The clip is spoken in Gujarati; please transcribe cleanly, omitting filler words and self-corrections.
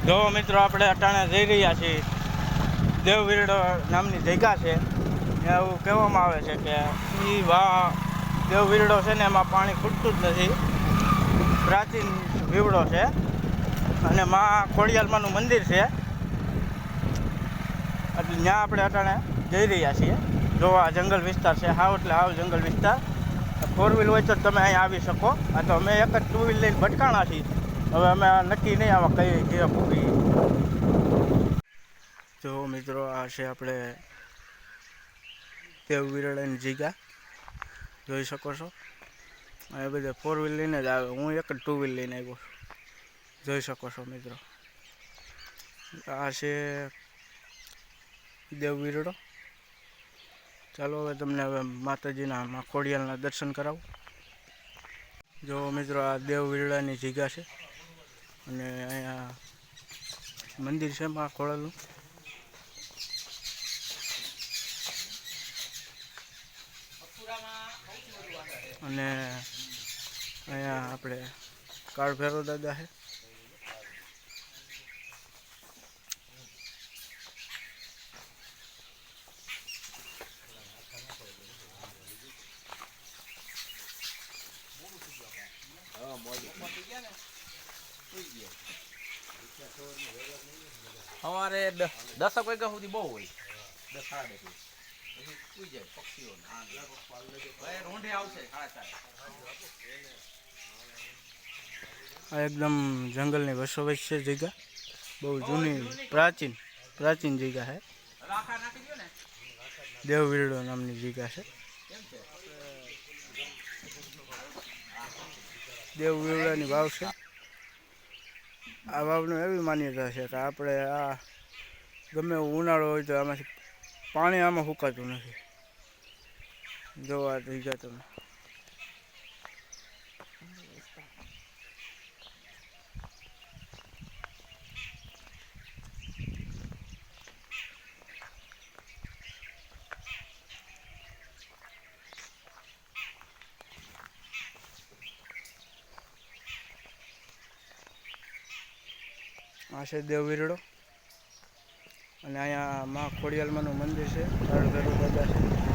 જો મિત્રો આપણે અટાણે જઈ રહ્યા છીએ દેવવીરડો નામની જગ્યા છે. એવું કહેવામાં આવે છે કે એ દેવવીરડો છે ને એમાં પાણી ખૂટતું જ નથી. પ્રાચીન વીવડો છે અને માં ખોડિયાલમાંનું મંદિર છે. એટલે ત્યાં આપણે અટાણે જઈ રહ્યા છીએ. જો આ જંગલ વિસ્તાર છે, હાવ એટલે હાવ જંગલ વિસ્તાર. 4 વ્હીલ હોય તો તમે અહીં આવી શકો. આ તો અમે એક જ 2 વ્હીલ લઈને ભટકાણા છીએ. હવે અમે નક્કી નહીં આવા કઈ ઘેર પૂગી. જો મિત્રો આ છે આપણે દેવવીરડાની જગ્યા, જોઈ શકો છો. એ બધા 4 વ્હીલ લઈને જ આવે, હું એક જ 2 વ્હીલ લઈને આવ્યો છું. જોઈ શકો છો મિત્રો, આ છે દેવવીરડો. ચાલો હવે તમને હવે માતાજીના મા ખોડિયાલના દર્શન કરાવું. જો મિત્રો આ દેવવીરડાની જગ્યા છે અને અહીંયા મંદિર છે મા ખોડિયાલનું. અને અહીંયા આપણે કાળભૈરવ દાદા છે. સવારે 10 વાગ્યા સુધી બહુ હોય, 10 સાડા 10 પછી સુઈ જાય પક્ષીઓ. રોંઢે આવશે 4:30. આ એકદમ જંગલની વચ્ચોવચ્ચ છે જગ્યા. બહુ જૂની પ્રાચીન જગ્યા છે. દેવવીરડો નામની જગ્યા છે. દેવવીરડાની વાવ છે. આ વાવનું એવી માન્યતા છે કે આપણે આ ગમે ઉનાળો હોય તો આમાંથી પાણી આમાં સુકાતું નથી. જોવા જગ્યા તમે. આ છે દેવવીરડો અને અહીંયા મા ખોડિયાલમાંનું મંદિર છે. કાળભૈરવ દાદા છે.